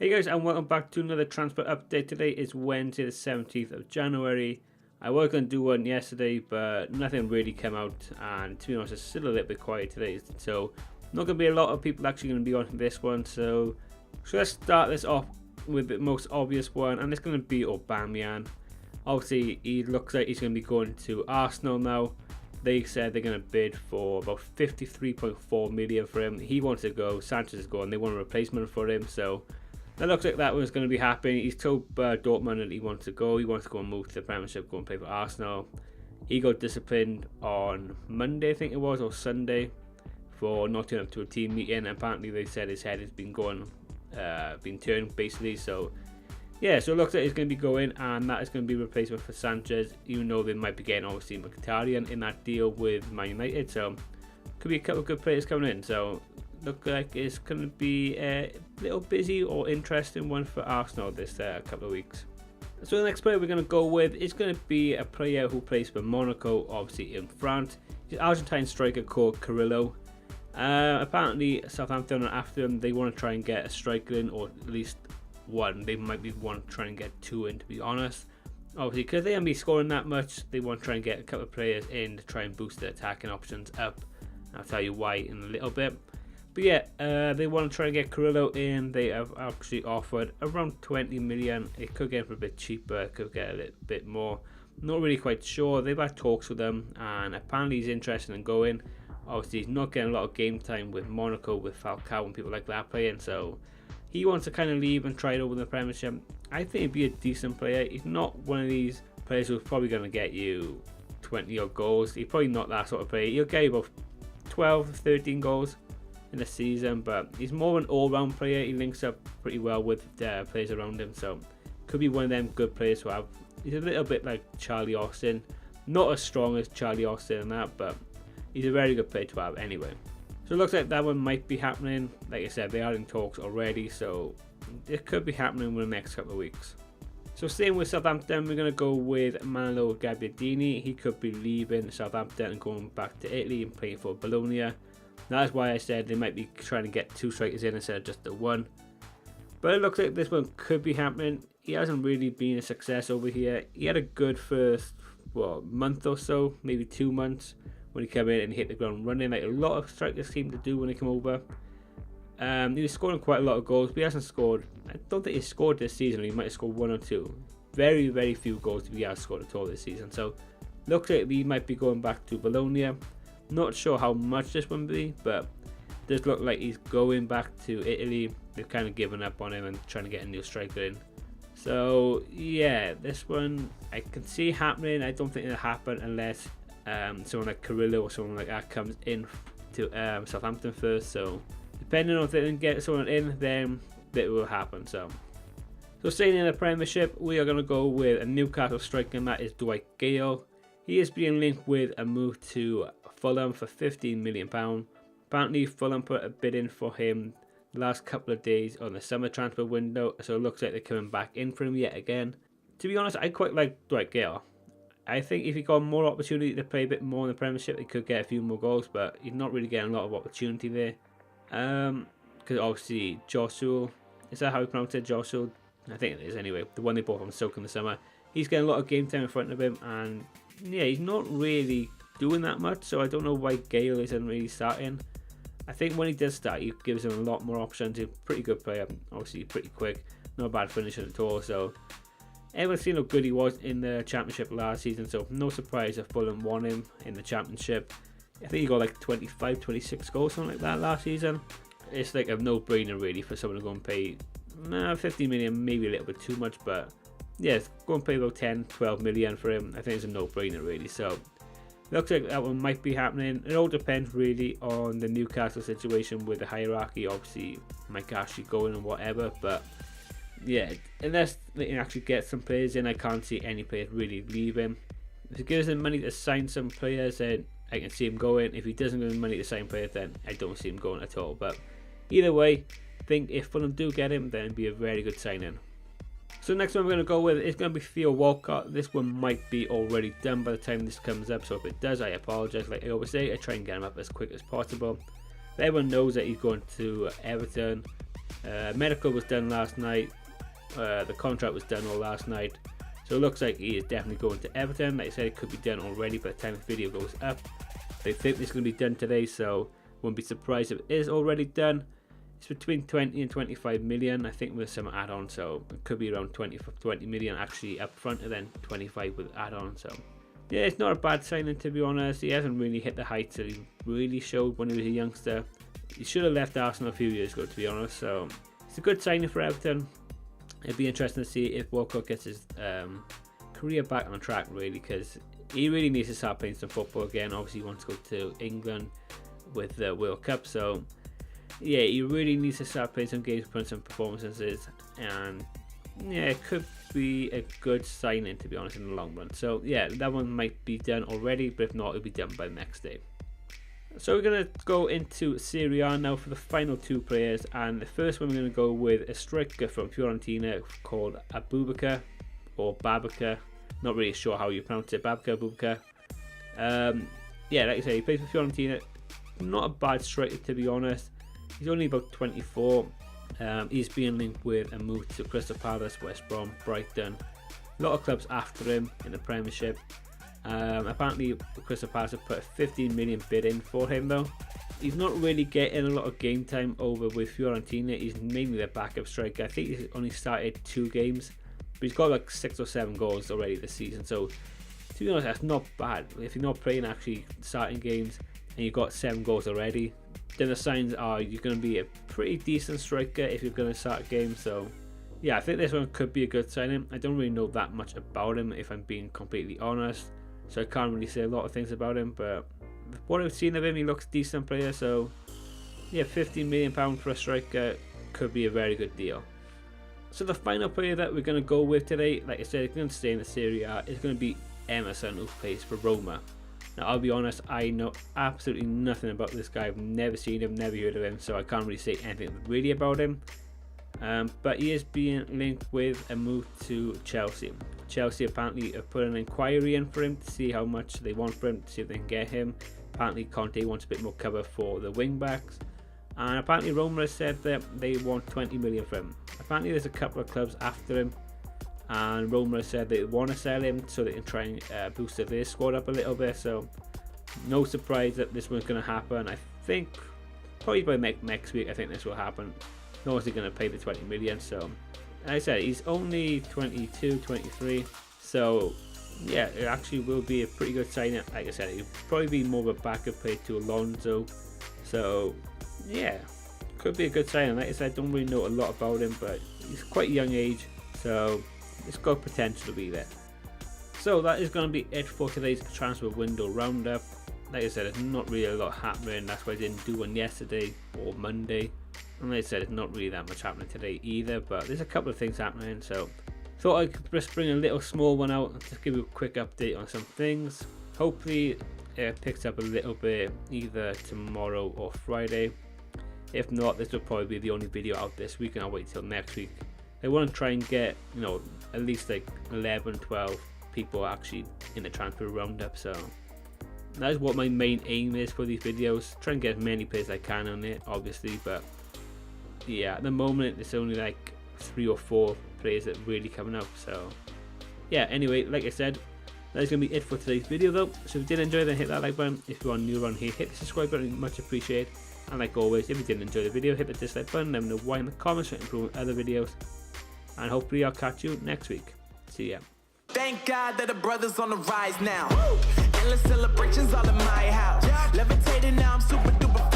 Hey guys, and welcome back to another transfer update. Today is Wednesday the 17th of January. I was going to do one yesterday, but nothing really came out, and to be honest, it's still a little bit quiet today, so not going to be a lot of people actually going to be on this one. So let's start this off with the most obvious one, and it's going to be Aubameyang. Obviously, he looks like he's going to be going to Arsenal now. They said they're going to bid for about 53.4 million for him. He wants to go, Sanchez is gone, they want a replacement for him, so that looks like that was going to be happening. He's told Dortmund that he wants to go. He wants to go and move to the Premiership, go and play for Arsenal. He got disciplined on Monday, I think it was, or Sunday, for not turning up to a team meeting. Apparently, they said his head has been been turned basically. So yeah, so it looks like he's going to be going, and that is going to be a replacement for Sanchez. Even though they might be getting obviously Mkhitaryan in that deal with Man United, so could be a couple of good players coming in. So look like it's going to be a little busy or interesting one for Arsenal this couple of weeks. So the next player we're going to go with is going to be a player who plays for Monaco, obviously in France. He's an Argentine striker called Carrillo. Apparently Southampton are after him. They want to try and get a striker in, or at least one. They might be want to try and get two in, to be honest. Obviously, because they haven't been scoring that much, they want to try and get a couple of players in to try and boost their attacking options up. I'll tell you why in a little bit. But yeah, they want to try and get Carrillo in. They have actually offered around 20 million. It could get for a bit cheaper, it could get a little bit more. Not really quite sure. They've had talks with them, and apparently he's interested in going. Obviously, he's not getting a lot of game time with Monaco, with Falcao and people like that playing, so he wants to kind of leave and try it over in the Premiership. I think he'd be a decent player. He's not one of these players who's probably going to get you 20 odd goals. He's probably not that sort of player. He'll get you about 12, 13 goals in a season, but he's more of an all-round player. He links up pretty well with players around him, so could be one of them good players to have. He's a little bit like Charlie Austin, not as strong as Charlie Austin and that, but he's a very good player to have anyway. So it looks like that one might be happening. Like I said, they are in talks already, so it could be happening in the next couple of weeks. So staying with Southampton, we're going to go with Manolo Gabbiadini. He could be leaving Southampton and going back to Italy and playing for Bologna. That's why I said they might be trying to get two strikers in instead of just the one. But it looks like this one could be happening. He hasn't really been a success over here. He had a good first month or so, maybe 2 months, when he came in and hit the ground running, like a lot of strikers seem to do when they come over. He was scoring quite a lot of goals, but he hasn't scored. I don't think he scored this season. He might have scored one or two. Very, very few goals he has scored at all this season. So looks like he might be going back to Bologna. Not sure how much this one will be, but does look like he's going back to Italy. They've kind of given up on him and trying to get a new striker in. So yeah, this one I can see happening. I don't think it'll happen unless someone like Carrillo or someone like that comes in to Southampton first. So depending on if they can get someone in, then that will happen. So staying in the Premiership, we are going to go with a Newcastle striker, and that is Dwight Gale. He is being linked with a move to Fulham for £15 million. Apparently Fulham put a bid in for him the last couple of days on the summer transfer window, so it looks like they're coming back in for him yet again. To be honest, I quite like Dwight Gale. I think if he got more opportunity to play a bit more in the Premiership, he could get a few more goals, but he's not really getting a lot of opportunity there. Because obviously Joshua, is that how he pronounce it? Joshua? I think it is anyway. The one they bought from Stoke in the summer. He's getting a lot of game time in front of him, and yeah, he's not really doing that much, so I don't know why Gale isn't really starting. I think when he does start, he gives him a lot more options. He's a pretty good player, obviously pretty quick, not a bad finisher at all, so everyone's seen how good he was in the Championship last season, so no surprise if Fulham won him in the Championship. I think he got like 25, 26 goals, something like that last season. It's like a no-brainer really for someone to go and pay 15 million, maybe a little bit too much, but yeah, go and pay about 10, 12 million for him. I think it's a no-brainer really, so looks like that one might be happening. It all depends really on the Newcastle situation with the hierarchy. Obviously, might actually go in and whatever, but yeah, unless they can actually get some players in, I can't see any players really leaving. If he gives them money to sign some players, then I can see him going. If he doesn't give them money to sign players, then I don't see him going at all. But either way, I think if Fulham do get him, then it'd be a very good signing. So next one we're going to go with is going to be Theo Walcott. This one might be already done by the time this comes up, so if it does, I apologise. Like I always say, I try and get him up as quick as possible. But everyone knows that he's going to Everton. Medical was done last night. The contract was done all last night. So it looks like he is definitely going to Everton. Like I said, it could be done already by the time the video goes up. They think it's going to be done today, so won't be surprised if it is already done. It's between 20 and 25 million, I think, with some add-ons, so it could be around 20 million actually up front, and then 25 with add-ons. So yeah, it's not a bad signing, to be honest. He hasn't really hit the heights that he really showed when he was a youngster. He should have left Arsenal a few years ago, to be honest. So it's a good signing for Everton. It'd be interesting to see if Walcott gets his career back on track, really, because he really needs to start playing some football again. Obviously, he wants to go to England with the World Cup, so yeah, he really needs to start playing some games, putting some performances, and yeah, it could be a good signing, to be honest, in the long run. So yeah, that one might be done already, but if not, it'll be done by the next day. So we're going to go into Serie A now for the final two players, and the first one we're going to go with a striker from Fiorentina called Abubakar, or Babakar, not really sure how you pronounce it, Abubakar. Yeah, like I said, he plays for Fiorentina, not a bad striker, to be honest. He's only about 24. He's being linked with a move to Crystal Palace, West Brom, Brighton. A lot of clubs after him in the Premiership. Apparently Crystal Palace have put a 15 million bid in for him though. He's not really getting a lot of game time over with Fiorentina. He's mainly their backup striker. I think he's only started 2 games, but he's got like 6 or 7 goals already this season. So to be honest, that's not bad. If you're not playing actually starting games and you've got 7 goals already, then the signs are you're going to be a pretty decent striker if you're going to start games. So yeah, I think this one could be a good signing. I don't really know that much about him, if I'm being completely honest, so I can't really say a lot of things about him, but what I've seen of him, he looks a decent player. So yeah, £15 million for a striker could be a very good deal. So the final player that we're going to go with today, like I said, it's going to stay in the Serie A, is going to be Emerson, who plays for Roma. Now I'll be honest, I know absolutely nothing about this guy. I've never seen him, never heard of him, so I can't really say anything really about him. But he is being linked with a move to Chelsea. Chelsea apparently have put an inquiry in for him to see how much they want for him, to see if they can get him. Apparently Conte wants a bit more cover for the wing backs, and apparently Roma has said that they want 20 million for him. Apparently there's a couple of clubs after him, and Roma has said they want to sell him so they can try and boost their squad up a little bit. So no surprise that this one's going to happen. I think probably by next week I think this will happen. No one's going to pay the 20 million. So like I said, he's only 22, 23. So yeah, it actually will be a pretty good signing. Like I said, it'll probably be more of a backup play to Alonso. So yeah, could be a good signing. Like I said, I don't really know a lot about him, but he's quite a young age, so it's got potential to be there. So that is going to be it for today's transfer window roundup. Like I said, there's not really a lot happening. That's why I didn't do one yesterday or Monday. And like I said, it's not really that much happening today either, but there's a couple of things happening, so thought I could just bring a little small one out and just give you a quick update on some things. Hopefully it picks up a little bit either tomorrow or Friday. If not, this will probably be the only video out this week, and I'll wait till next week. I want to try and get, you know, at least like 11, 12 people actually in the transfer roundup, so that is what my main aim is for these videos. Try and get as many players as I can on it, obviously, but yeah, at the moment it's only like 3 or 4 players that are really coming up. So yeah, anyway, like I said, that is going to be it for today's video though. So if you did enjoy, then hit that like button. If you are new around here, hit the subscribe button, much appreciated. And like always, if you didn't enjoy the video, hit the dislike button, let me know why in the comments, so I can improve other videos. And hopefully I'll catch you next week. See ya. Thank God that the brothers on the rise now. Endless celebrations all in my house. Levitating now, I'm super duper